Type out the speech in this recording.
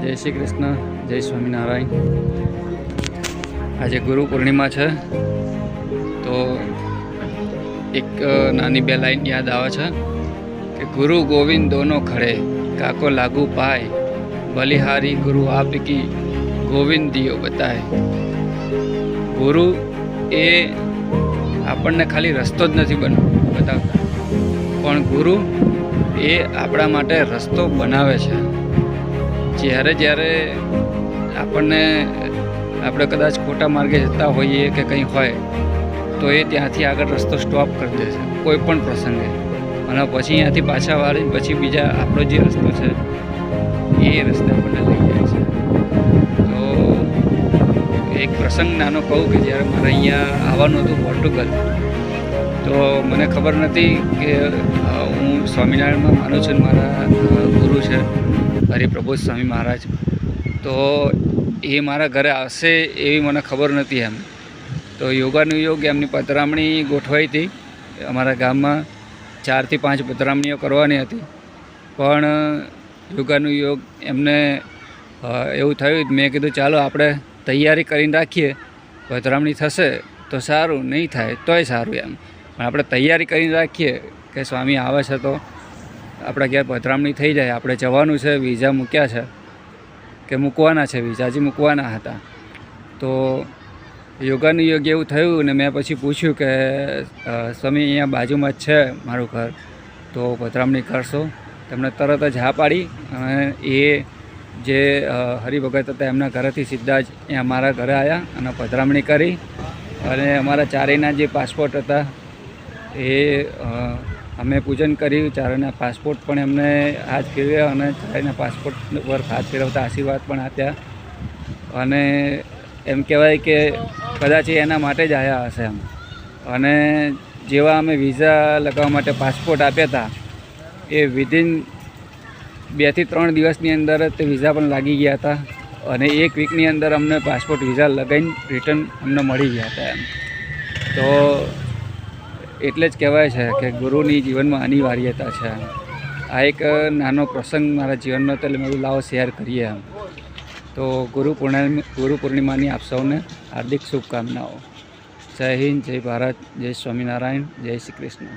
जय श्री कृष्ण, जय स्वामीनारायण। आज गुरु पूर्णिमा है तो एक नानी बे लाइन याद आवे छे कि गुरु गोविंद दोनों खड़े, काको लागू पाए, बलिहारी गुरु आप की गोविंद दियो बताए। गुरु ए આપણને ખાલી રસ્તો જ નથી બતાવતા, પણ ગુરુ એ આપણા માટે રસ્તો બનાવે છે। જ્યારે જ્યારે આપણે કદાચ ખોટા માર્ગે જતા હોઈએ કે કંઈ હોય તો એ ત્યાંથી આગળ રસ્તો સ્ટોપ કરી દે છે કોઈ પણ પ્રસંગે, અને પછી અહીંયાથી પાછા વાળી પછી બીજા આપણો જે રસ્તો છે એ રસ્તે આપણને લઈ જાય છે। તો એક પ્રસંગ નાનો કહું કે જ્યારે મારે અહીંયા આવવાનું હતું પોર્ટુગલ, તો મને ખબર નથી કે હું સ્વામિનારાયણમાં માનું છું, મારા ગુરુ છે હરિપ્રબોધ સ્વામી મહારાજ, તો એ મારા ઘરે આવશે એવી મને ખબર નથી એમ। તો યોગાનુયોગ એમની પધરામણી ગોઠવાઈ હતી અમારા ગામમાં, 4 થી 5 પધરામણીઓ કરવાની હતી, પણ યોગાનુયોગ એમને એવું થયું, મેં કીધું ચાલો આપણે તૈયારી કરીને રાખીએ, પધરામણી થશે તો સારું, નહીં થાય તોય સારું એમ, પણ આપણે તૈયારી કરીને રાખીએ કે સ્વામી આવે છે તો આપણા ઘેર પધરામણી થઈ જાય, આપણે જવાનું છે, વિઝા મૂક્યા છે કે મૂકવાના છે, વિઝા હજી મૂકવાના હતા। તો યોગાનુયોગ એવું થયું ને મેં પછી પૂછ્યું કે સ્વામી અહીંયા બાજુમાં જ છે મારું ઘર, તો પધરામણી કરશો? તેમણે તરત જ હા પાડી, અને એ જે હરિભગત હતા એમના ઘરેથી સીધા જ અહીંયા અમારા ઘરે આવ્યા અને પધરામણી કરી, અને અમારા ચારેયના જે પાસપોર્ટ હતા એ અમે પૂજન કર્યું, ચારેયના પાસપોર્ટ પણ એમને હાથ ફેરવ્યા અને ચારેયના પાસપોર્ટ પર હાથ ફેરવતા આશીર્વાદ પણ આપ્યા, અને એમ કહેવાય કે કદાચ એના માટે જ આવ્યા હશે એમ। અને જેવા અમે વિઝા લગાવવા માટે પાસપોર્ટ આપ્યા હતા એ વિધિન 2 થી 3 દિવસની અંદર તે વિઝા પણ લાગી ગયા હતા, અને 1 વીકની અંદર અમને પાસપોર્ટ વિઝા લગાવીને રિટર્ન અમને મળી ગયા હતા એમ। તો એટલે જ કહેવાય છે કે ગુરુની જીવનમાં અનિવાર્યતા છે। આ એક નાનો પ્રસંગ મારા જીવનનો, એટલે મેં લાવો શેર કરીએ એમ। તો ગુરુ પૂર્ણિમાની આપ સૌને હાર્દિક શુભકામનાઓ। જય હિન્દ, જય ભારત, જય સ્વામિનારાયણ, જય શ્રી કૃષ્ણ।